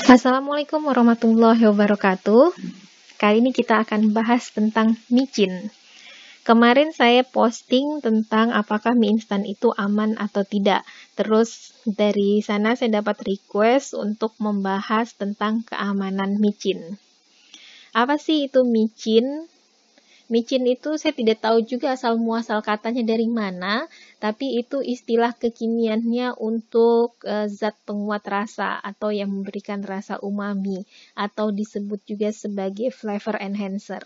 Assalamualaikum warahmatullahi wabarakatuh. Kali ini kita akan bahas tentang micin. Kemarin saya posting tentang apakah mie instan itu aman atau tidak. Terus dari sana saya dapat request untuk membahas tentang keamanan micin. Apa sih itu micin? Micin itu saya tidak tahu juga asal-muasal katanya dari mana, tapi itu istilah kekiniannya untuk zat penguat rasa atau yang memberikan rasa umami, atau disebut juga sebagai flavor enhancer.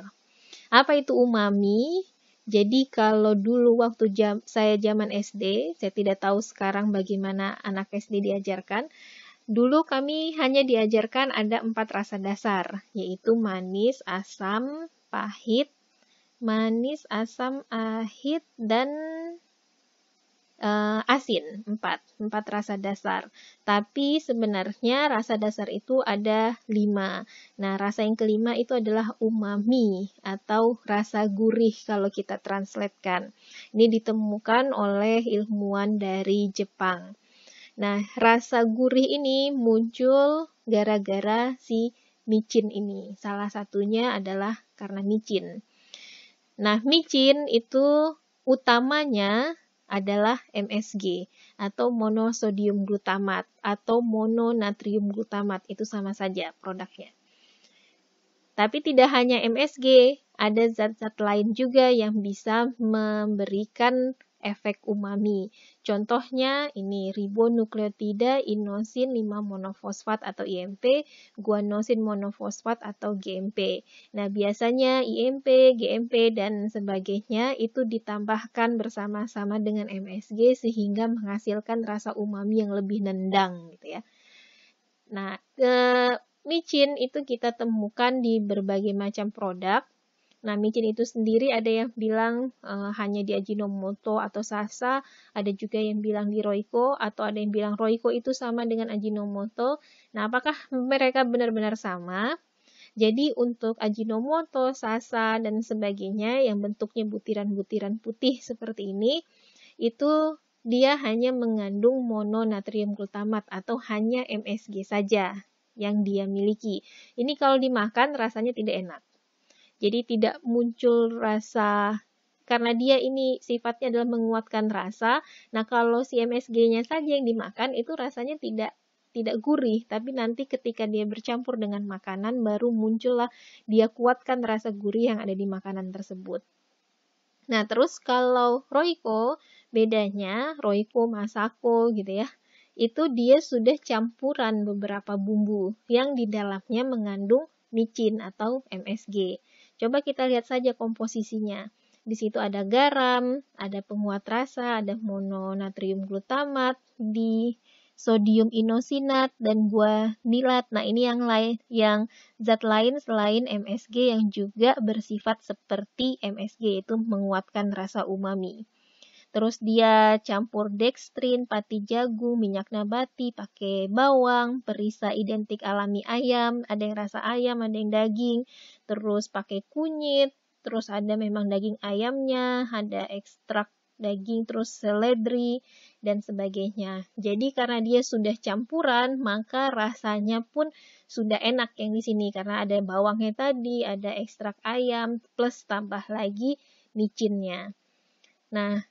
Apa itu umami? Jadi kalau dulu waktu saya zaman SD, saya tidak tahu sekarang bagaimana anak SD diajarkan. Dulu kami hanya diajarkan ada 4 rasa dasar, yaitu manis, asam, pahit, dan asin. Empat rasa dasar. Tapi sebenarnya rasa dasar itu ada 5. Nah, rasa yang kelima itu adalah umami atau rasa gurih kalau kita translatekan. Ini ditemukan oleh ilmuwan dari Jepang. Nah, rasa gurih ini muncul gara-gara si micin ini. Salah satunya adalah karena micin. Nah, micin itu utamanya adalah MSG atau monosodium glutamat atau mononatrium glutamat. Itu sama saja produknya. Tapi tidak hanya MSG, ada zat-zat lain juga yang bisa memberikan efek umami. Contohnya ini ribonukleotida inosin 5 monofosfat atau IMP, guanosin monofosfat atau GMP. Nah, biasanya IMP, GMP dan sebagainya itu ditambahkan bersama-sama dengan MSG sehingga menghasilkan rasa umami yang lebih nendang gitu ya. Nah, micin itu kita temukan di berbagai macam produk. Nah, micin itu sendiri ada yang bilang hanya di Ajinomoto atau Sasa, ada juga yang bilang di Royco, atau ada yang bilang Royco itu sama dengan Ajinomoto. Nah, apakah mereka benar-benar sama? Jadi untuk Ajinomoto, Sasa, dan sebagainya yang bentuknya butiran-butiran putih seperti ini, itu dia hanya mengandung mononatrium glutamat atau hanya MSG saja yang dia miliki. Ini kalau dimakan rasanya tidak enak. Jadi tidak muncul rasa, karena dia ini sifatnya adalah menguatkan rasa. Nah, kalau si MSG-nya saja yang dimakan itu rasanya tidak gurih, tapi nanti ketika dia bercampur dengan makanan baru muncullah dia kuatkan rasa gurih yang ada di makanan tersebut. Nah, terus kalau Royco, bedanya Royco Masako gitu ya. Itu dia sudah campuran beberapa bumbu yang di dalamnya mengandung micin atau MSG. Coba kita lihat saja komposisinya. Di situ ada garam, ada penguat rasa, ada mononatrium glutamat, di sodium inosinat dan guanilat. Nah, ini yang zat lain selain MSG yang juga bersifat seperti MSG, yaitu menguatkan rasa umami. Terus dia campur dextrin, pati jagung, minyak nabati, pakai bawang, perisa identik alami ayam, ada yang rasa ayam, ada yang daging, terus pakai kunyit, terus ada memang daging ayamnya, ada ekstrak daging, terus seledri, dan sebagainya. Jadi karena dia sudah campuran, maka rasanya pun sudah enak yang di sini, karena ada bawangnya tadi, ada ekstrak ayam, plus tambah lagi micinnya. Nah,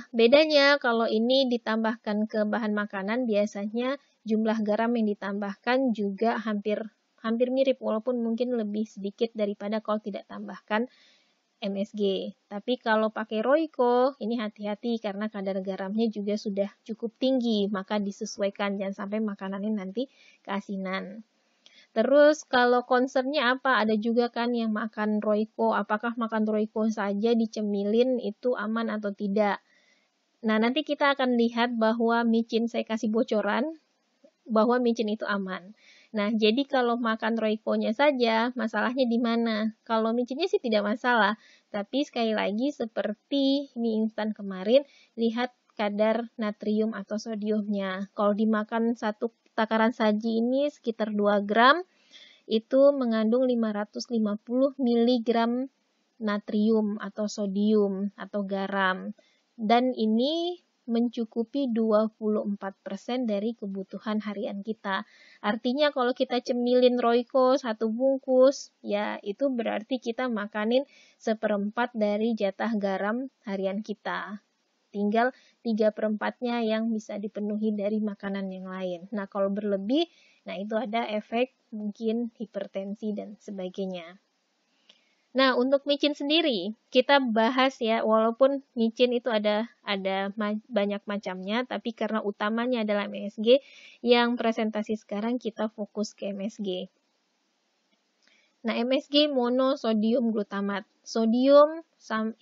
bedanya kalau ini ditambahkan ke bahan makanan, biasanya jumlah garam yang ditambahkan juga hampir mirip, walaupun mungkin lebih sedikit daripada kalau tidak tambahkan MSG. Tapi kalau pakai Royco, ini hati-hati karena kadar garamnya juga sudah cukup tinggi, maka disesuaikan, jangan sampai makanannya nanti keasinan. Terus kalau concernnya apa? Ada juga kan yang makan Royco. Apakah makan Royco saja dicemilin itu aman atau tidak? Nah, nanti kita akan lihat bahwa micin, saya kasih bocoran, bahwa micin itu aman. Nah, jadi kalau makan Royco-nya saja, masalahnya di mana? Kalau micinnya sih tidak masalah. Tapi sekali lagi seperti mie instan kemarin, lihat kadar natrium atau sodiumnya. Kalau dimakan satu takaran saji ini sekitar 2 gram, itu mengandung 550 mg natrium atau sodium atau garam. Dan ini mencukupi 24% dari kebutuhan harian kita. Artinya kalau kita cemilin Royco 1 bungkus, ya itu berarti kita makanin 1/4 dari jatah garam harian kita. Tinggal 3/4-nya yang bisa dipenuhi dari makanan yang lain. Nah, kalau berlebih, nah itu ada efek mungkin hipertensi dan sebagainya. Nah, untuk micin sendiri, kita bahas ya, walaupun micin itu ada banyak macamnya, tapi karena utamanya adalah MSG, yang presentasi sekarang kita fokus ke MSG. Nah, MSG monosodium glutamat. Sodium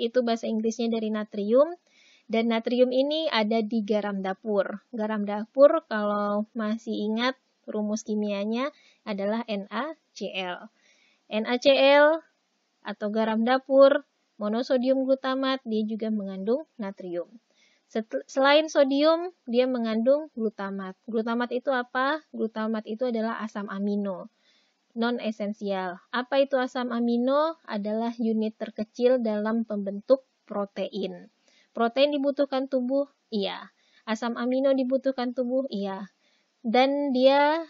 itu bahasa Inggrisnya dari natrium, dan natrium ini ada di garam dapur. Garam dapur, kalau masih ingat rumus kimianya adalah NaCl. NaCl atau garam dapur, monosodium glutamat, dia juga mengandung natrium. Selain sodium, dia mengandung glutamat. Glutamat itu apa? Glutamat itu adalah asam amino, non-esensial. Apa itu asam amino? Adalah unit terkecil dalam pembentuk protein. Protein dibutuhkan tubuh? Iya. Asam amino dibutuhkan tubuh? Iya. Dan dia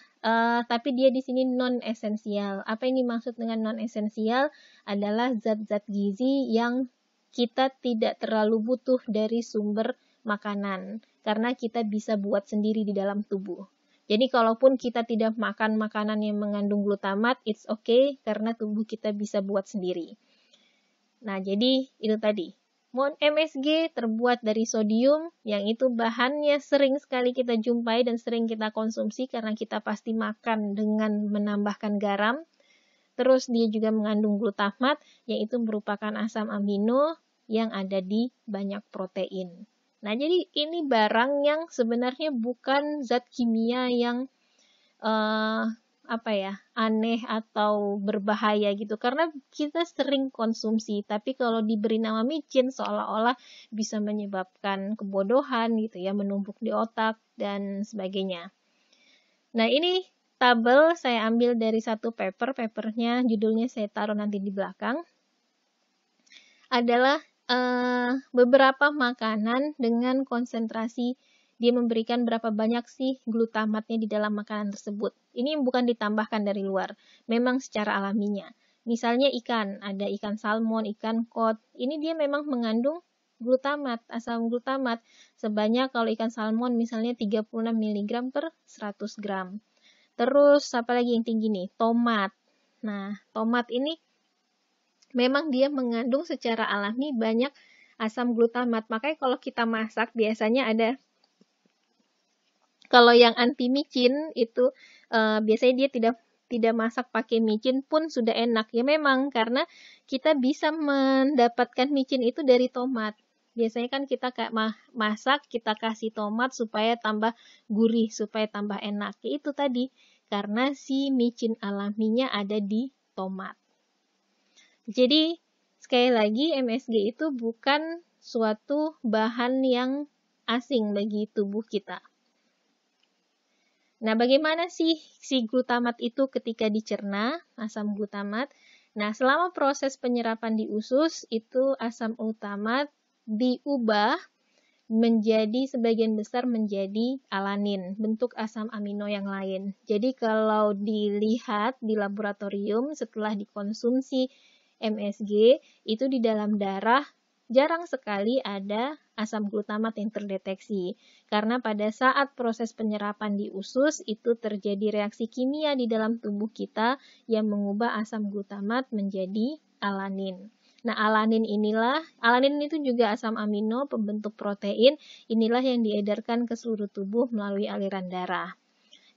tapi dia di sini non-esensial. Apa yang dimaksud dengan non-esensial? Adalah zat-zat gizi yang kita tidak terlalu butuh dari sumber makanan, karena kita bisa buat sendiri di dalam tubuh. Jadi kalaupun kita tidak makan makanan yang mengandung glutamat, it's okay, karena tubuh kita bisa buat sendiri. Nah, jadi itu tadi. MSG terbuat dari sodium, yang itu bahannya sering sekali kita jumpai dan sering kita konsumsi karena kita pasti makan dengan menambahkan garam. Terus dia juga mengandung glutamat, yaitu merupakan asam amino yang ada di banyak protein. Nah, jadi ini barang yang sebenarnya bukan zat kimia yang aneh atau berbahaya gitu, karena kita sering konsumsi, tapi kalau diberi nama micin seolah-olah bisa menyebabkan kebodohan gitu ya, menumpuk di otak dan sebagainya. Nah, ini tabel saya ambil dari satu papernya judulnya saya taruh nanti di belakang, adalah beberapa makanan dengan konsentrasi dia memberikan berapa banyak sih glutamatnya di dalam makanan tersebut. Ini bukan ditambahkan dari luar, memang secara alaminya. Misalnya ikan, ada ikan salmon, ikan cod, ini dia memang mengandung glutamat, asam glutamat, sebanyak kalau ikan salmon misalnya 36 mg per 100 gram. Terus, apa lagi yang tinggi nih? Tomat. Nah, tomat ini memang dia mengandung secara alami banyak asam glutamat. Makanya kalau kita masak, biasanya ada, kalau yang anti micin itu biasanya dia tidak masak pakai micin pun sudah enak. Ya memang karena kita bisa mendapatkan micin itu dari tomat. Biasanya kan kita kayak masak, kita kasih tomat supaya tambah gurih, supaya tambah enak. Ya itu tadi, karena si micin alaminya ada di tomat. Jadi sekali lagi MSG itu bukan suatu bahan yang asing bagi tubuh kita. Nah, bagaimana sih si glutamat itu ketika dicerna, asam glutamat? Nah, selama proses penyerapan di usus, itu asam glutamat diubah menjadi sebagian besar menjadi alanin, bentuk asam amino yang lain. Jadi kalau dilihat di laboratorium setelah dikonsumsi MSG, itu di dalam darah jarang sekali ada asam glutamat yang terdeteksi. Karena pada saat proses penyerapan di usus, itu terjadi reaksi kimia di dalam tubuh kita yang mengubah asam glutamat menjadi alanin. Nah, alanin itu juga asam amino pembentuk protein, inilah yang diedarkan ke seluruh tubuh melalui aliran darah.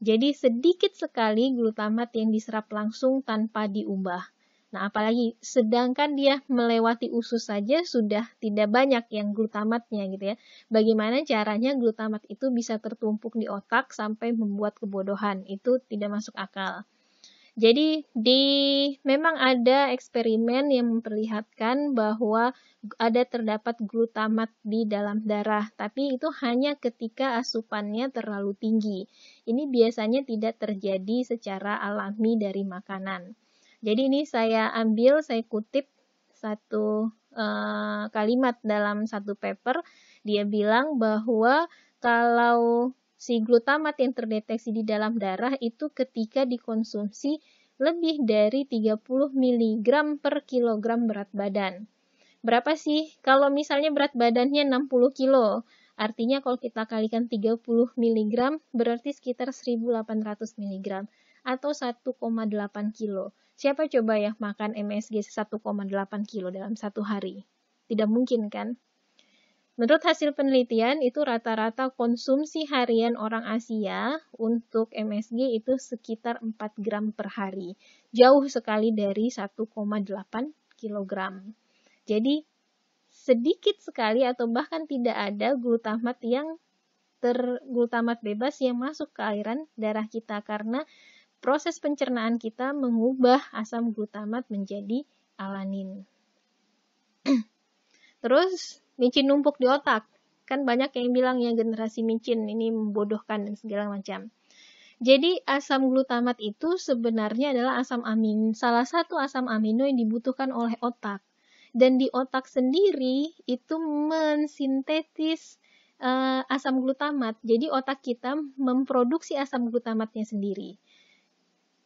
Jadi sedikit sekali glutamat yang diserap langsung tanpa diubah. Nah, apalagi sedangkan dia melewati usus saja sudah tidak banyak yang glutamatnya gitu ya. Bagaimana caranya glutamat itu bisa tertumpuk di otak sampai membuat kebodohan? Itu tidak masuk akal. Jadi memang ada eksperimen yang memperlihatkan bahwa terdapat glutamat di dalam darah, tapi itu hanya ketika asupannya terlalu tinggi. Ini biasanya tidak terjadi secara alami dari makanan. Jadi ini saya kutip satu kalimat dalam satu paper Dia bilang bahwa kalau si glutamat yang terdeteksi di dalam darah itu ketika dikonsumsi lebih dari 30 mg per kilogram berat badan. Berapa sih? Kalau misalnya berat badannya 60 kilo, artinya kalau kita kalikan 30 mg berarti sekitar 1800 mg atau 1,8 kilo. Siapa coba ya makan MSG 1,8 kilo dalam satu hari? Tidak mungkin kan? Menurut hasil penelitian, itu rata-rata konsumsi harian orang Asia untuk MSG itu sekitar 4 gram per hari. Jauh sekali dari 1,8 kilogram. Jadi, sedikit sekali atau bahkan tidak ada glutamat glutamat bebas yang masuk ke aliran darah kita karena proses pencernaan kita mengubah asam glutamat menjadi alanin. Terus, micin numpuk di otak. Kan banyak yang bilang ya generasi micin ini membodohkan dan segala macam. Jadi asam glutamat itu sebenarnya adalah salah satu asam amino yang dibutuhkan oleh otak. Dan di otak sendiri itu mensintetis asam glutamat. Jadi otak kita memproduksi asam glutamatnya sendiri.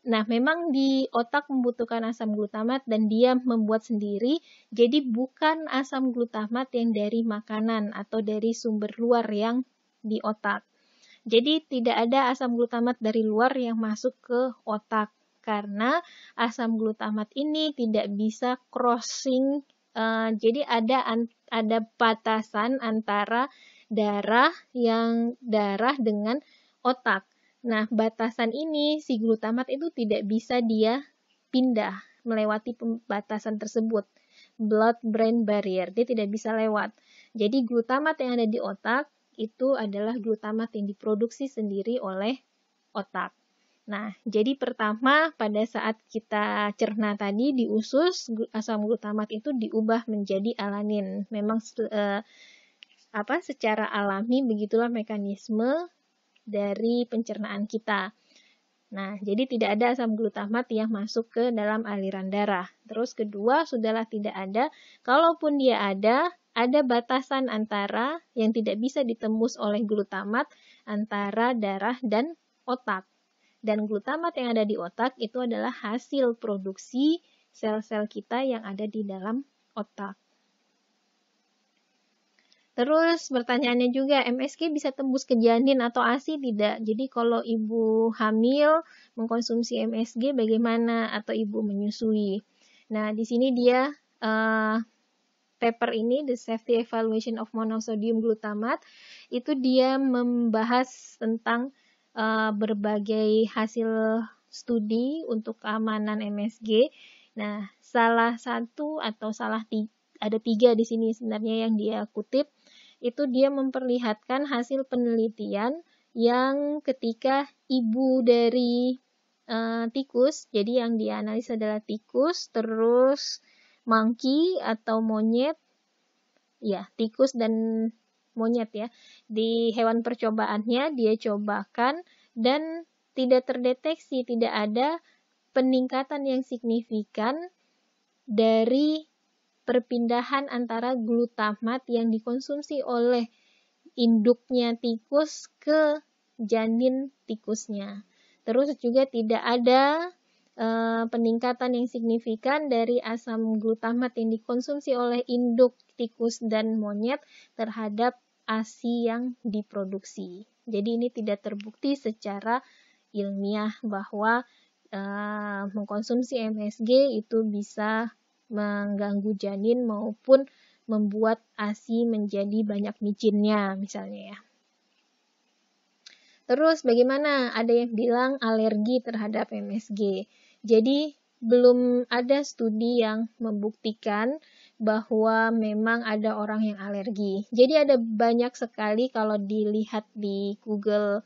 Nah, memang di otak membutuhkan asam glutamat dan dia membuat sendiri. Jadi bukan asam glutamat yang dari makanan atau dari sumber luar yang di otak. Jadi tidak ada asam glutamat dari luar yang masuk ke otak. Karena asam glutamat ini tidak bisa crossing. Jadi ada batasan antara darah dengan otak. Nah, batasan ini si glutamat itu tidak bisa dia pindah melewati batasan tersebut. Blood-brain barrier, dia tidak bisa lewat. Jadi glutamat yang ada di otak itu adalah glutamat yang diproduksi sendiri oleh otak. Nah, jadi pertama pada saat kita cerna tadi di usus, asam glutamat itu diubah menjadi alanin. Memang secara alami begitulah mekanisme dari pencernaan kita. Nah, jadi tidak ada asam glutamat yang masuk ke dalam aliran darah. Terus kedua, sudahlah tidak ada. Kalaupun dia ada batasan antara yang tidak bisa ditembus oleh glutamat antara darah dan otak. Dan glutamat yang ada di otak itu adalah hasil produksi sel-sel kita yang ada di dalam otak. Terus pertanyaannya juga, MSG bisa tembus ke janin atau ASI? Tidak. Jadi kalau ibu hamil mengkonsumsi MSG bagaimana? Atau ibu menyusui? Nah, di sini dia paper ini, The Safety Evaluation of Monosodium Glutamate, itu dia membahas tentang berbagai hasil studi untuk keamanan MSG. Nah, ada tiga di sini sebenarnya yang dia kutip. Itu dia memperlihatkan hasil penelitian yang ketika ibu dari tikus, jadi yang dianalisis adalah tikus, terus monkey atau monyet, ya tikus dan monyet ya. Di hewan percobaannya dia cobakan dan tidak terdeteksi, tidak ada peningkatan yang signifikan dari perpindahan antara glutamat yang dikonsumsi oleh induknya tikus ke janin tikusnya. Terus juga tidak ada peningkatan yang signifikan dari asam glutamat yang dikonsumsi oleh induk tikus dan monyet terhadap ASI yang diproduksi. Jadi ini tidak terbukti secara ilmiah bahwa mengkonsumsi MSG itu bisa mengganggu janin maupun membuat ASI menjadi banyak micinnya misalnya ya. Terus bagaimana? Ada yang bilang alergi terhadap MSG. Jadi belum ada studi yang membuktikan bahwa memang ada orang yang alergi. Jadi ada banyak sekali kalau dilihat di Google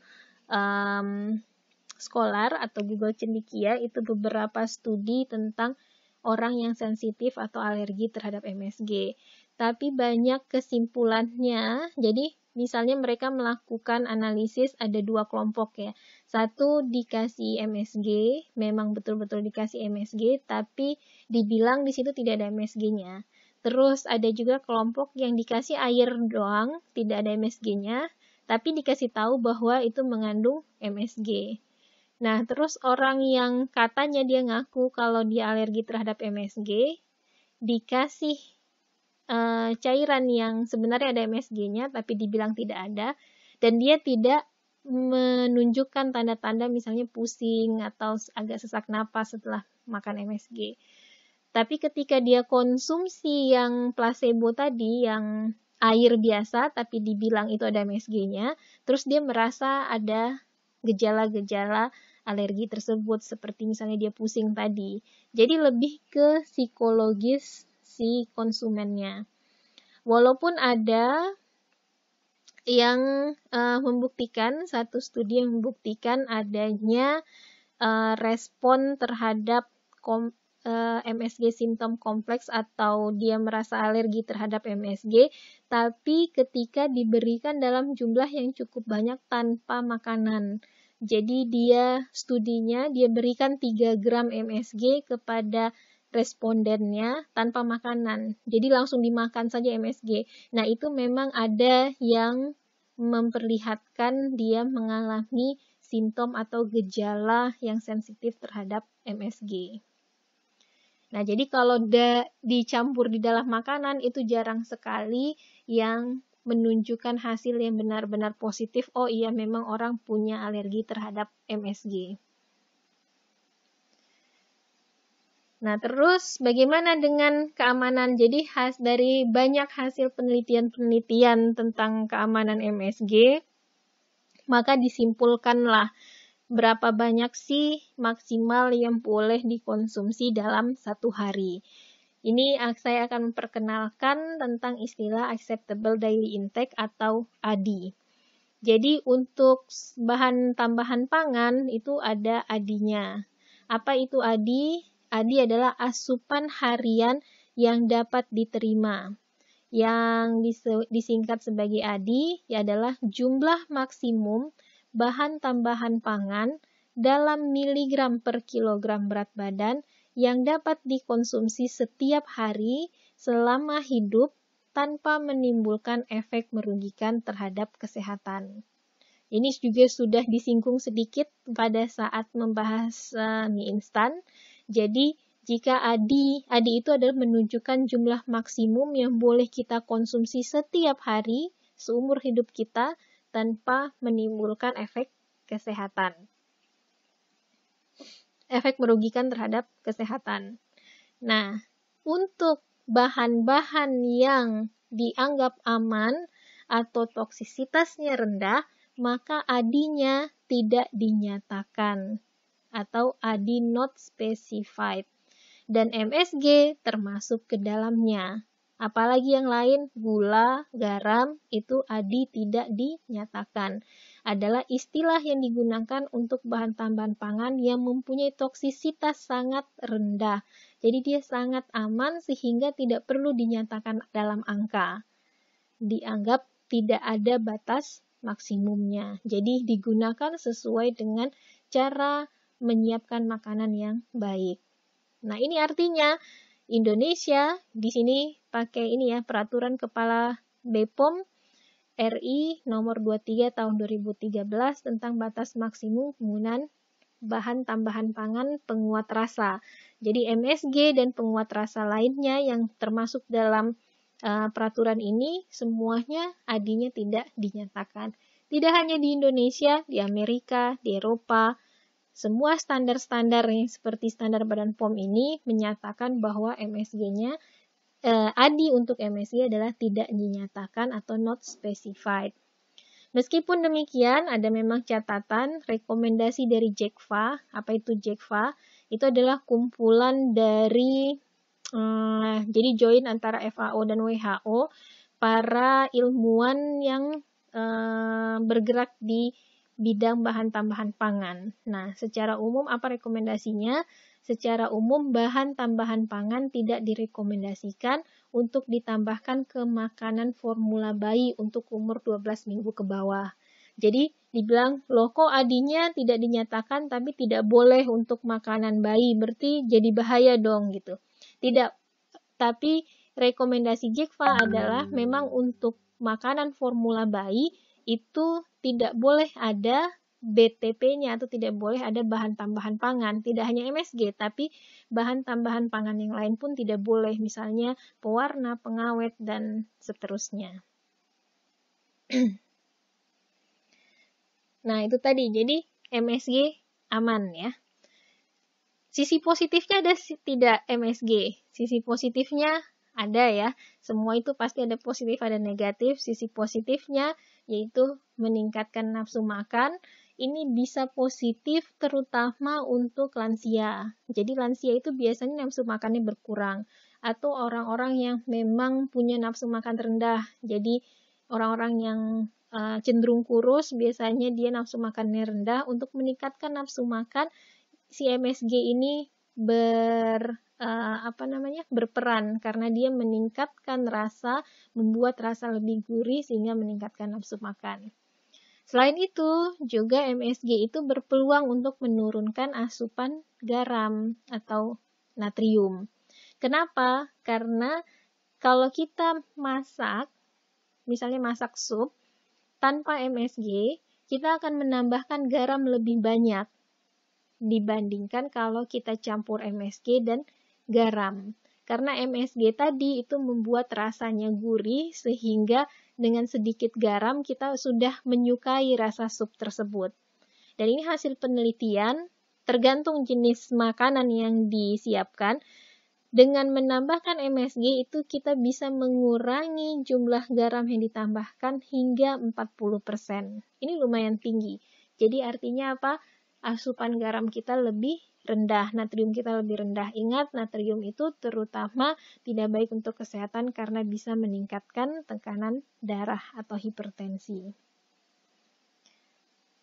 Scholar atau Google Cendekia itu beberapa studi tentang orang yang sensitif atau alergi terhadap MSG. Tapi banyak kesimpulannya, jadi misalnya mereka melakukan analisis ada dua kelompok ya. Satu dikasih MSG, memang betul-betul dikasih MSG, tapi dibilang di situ tidak ada MSG-nya. Terus ada juga kelompok yang dikasih air doang, tidak ada MSG-nya, tapi dikasih tahu bahwa itu mengandung MSG. Nah, terus orang yang katanya dia ngaku kalau dia alergi terhadap MSG, dikasih cairan yang sebenarnya ada MSG-nya, tapi dibilang tidak ada, dan dia tidak menunjukkan tanda-tanda misalnya pusing atau agak sesak napas setelah makan MSG. Tapi ketika dia konsumsi yang placebo tadi, yang air biasa, tapi dibilang itu ada MSG-nya, terus dia merasa ada gejala-gejala alergi tersebut, seperti misalnya dia pusing tadi. Jadi lebih ke psikologis si konsumennya. Walaupun ada yang membuktikan, satu studi yang membuktikan adanya respon terhadap MSG simptom kompleks atau dia merasa alergi terhadap MSG, tapi ketika diberikan dalam jumlah yang cukup banyak tanpa makanan. Jadi studinya dia berikan 3 gram MSG kepada respondennya tanpa makanan. Jadi langsung dimakan saja MSG. Nah, itu memang ada yang memperlihatkan dia mengalami simptom atau gejala yang sensitif terhadap MSG. Nah, jadi kalau dicampur di dalam makanan itu jarang sekali yang menunjukkan hasil yang benar-benar positif. Oh iya, memang orang punya alergi terhadap MSG. Nah, terus bagaimana dengan keamanan? Jadi dari banyak hasil penelitian-penelitian tentang keamanan MSG, maka disimpulkanlah berapa banyak sih maksimal yang boleh dikonsumsi dalam satu hari. Ini saya akan memperkenalkan tentang istilah Acceptable Daily Intake atau ADI. Jadi untuk bahan tambahan pangan itu ada ADI-nya. Apa itu ADI? ADI adalah asupan harian yang dapat diterima. Yang disingkat sebagai ADI adalah jumlah maksimum bahan tambahan pangan dalam miligram per kilogram berat badan yang dapat dikonsumsi setiap hari selama hidup tanpa menimbulkan efek merugikan terhadap kesehatan. Ini juga sudah disinggung sedikit pada saat membahas mie instan. Jadi, jika ADI itu adalah menunjukkan jumlah maksimum yang boleh kita konsumsi setiap hari seumur hidup kita tanpa menimbulkan efek kesehatan. Efek merugikan terhadap kesehatan. Nah, untuk bahan-bahan yang dianggap aman atau toksisitasnya rendah, maka ADI-nya tidak dinyatakan atau ADI not specified. Dan MSG termasuk ke dalamnya. Apalagi yang lain, gula, garam, itu ADI tidak dinyatakan. Adalah istilah yang digunakan untuk bahan tambahan pangan yang mempunyai toksisitas sangat rendah. Jadi dia sangat aman sehingga tidak perlu dinyatakan dalam angka. Dianggap tidak ada batas maksimumnya. Jadi digunakan sesuai dengan cara menyiapkan makanan yang baik. Nah, ini artinya Indonesia di sini pakai ini ya, peraturan Kepala BPOM RI nomor 23 tahun 2013 tentang batas maksimum penggunaan bahan tambahan pangan penguat rasa. Jadi MSG dan penguat rasa lainnya yang termasuk dalam peraturan ini semuanya ADI-nya tidak dinyatakan. Tidak hanya di Indonesia, di Amerika, di Eropa, semua standar-standar seperti standar Badan POM ini menyatakan bahwa MSG-nya, ADI untuk MSG adalah tidak dinyatakan atau not specified. Meskipun demikian, ada memang catatan rekomendasi dari JECFA. Apa itu JECFA? Itu adalah kumpulan dari, jadi join antara FAO dan WHO, para ilmuwan yang bergerak di bidang bahan tambahan pangan. Nah, secara umum apa rekomendasinya? Secara umum bahan tambahan pangan tidak direkomendasikan untuk ditambahkan ke makanan formula bayi untuk umur 12 minggu ke bawah. Jadi dibilang, loh kok ADI-nya tidak dinyatakan tapi tidak boleh untuk makanan bayi, berarti jadi bahaya dong gitu. Tidak, tapi rekomendasi JIKVA adalah memang untuk makanan formula bayi itu tidak boleh ada BTP-nya atau tidak boleh ada bahan tambahan pangan. Tidak hanya MSG, tapi bahan tambahan pangan yang lain pun tidak boleh. Misalnya pewarna, pengawet, dan seterusnya. Nah, itu tadi. Jadi MSG aman ya. Sisi positifnya ada tidak MSG? Sisi positifnya ada ya. Semua itu pasti ada positif, ada negatif. Sisi positifnya yaitu meningkatkan nafsu makan. Ini bisa positif terutama untuk lansia. Jadi lansia itu biasanya nafsu makannya berkurang. Atau orang-orang yang memang punya nafsu makan rendah. Jadi orang-orang yang cenderung kurus, biasanya dia nafsu makannya rendah. Untuk meningkatkan nafsu makan, si MSG ini berperan karena dia meningkatkan rasa, membuat rasa lebih gurih sehingga meningkatkan nafsu makan. Selain itu, juga MSG itu berpeluang untuk menurunkan asupan garam atau natrium. Kenapa? Karena kalau kita masak, misalnya masak sup, tanpa MSG, kita akan menambahkan garam lebih banyak dibandingkan kalau kita campur MSG dan garam. Karena MSG tadi itu membuat rasanya gurih sehingga dengan sedikit garam kita sudah menyukai rasa sup tersebut. Dan ini hasil penelitian, tergantung jenis makanan yang disiapkan. Dengan menambahkan MSG itu kita bisa mengurangi jumlah garam yang ditambahkan hingga 40%. Ini lumayan tinggi. Jadi artinya apa? Asupan garam kita lebih rendah, natrium kita lebih rendah. Ingat, natrium itu terutama tidak baik untuk kesehatan karena bisa meningkatkan tekanan darah atau hipertensi.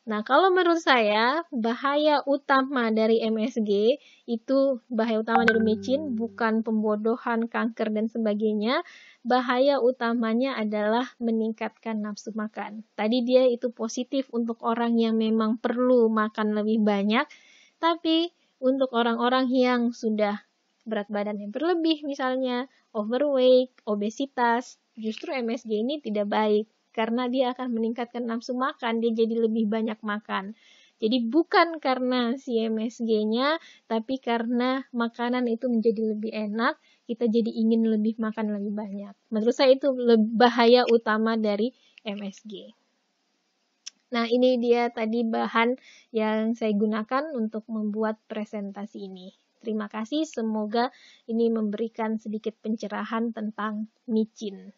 Nah, kalau menurut saya, bahaya utama dari MSG itu bahaya utama dari micin, bukan pembodohan, kanker, dan sebagainya. Bahaya utamanya adalah meningkatkan nafsu makan. Tadi dia itu positif untuk orang yang memang perlu makan lebih banyak, tapi untuk orang-orang yang sudah berat badan yang berlebih, misalnya overweight, obesitas, justru MSG ini tidak baik. Karena dia akan meningkatkan nafsu makan, dia jadi lebih banyak makan. Jadi bukan karena si MSG-nya, tapi karena makanan itu menjadi lebih enak, kita jadi ingin lebih makan lebih banyak. Menurut saya itu bahaya utama dari MSG. Nah, ini dia tadi bahan yang saya gunakan untuk membuat presentasi ini. Terima kasih, semoga ini memberikan sedikit pencerahan tentang micin.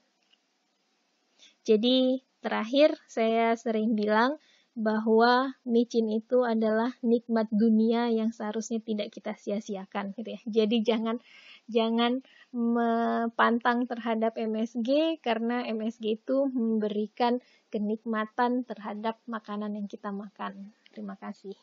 Jadi terakhir saya sering bilang bahwa micin itu adalah nikmat dunia yang seharusnya tidak kita sia-siakan gitu ya. Jadi jangan pantang terhadap MSG karena MSG itu memberikan kenikmatan terhadap makanan yang kita makan. Terima kasih.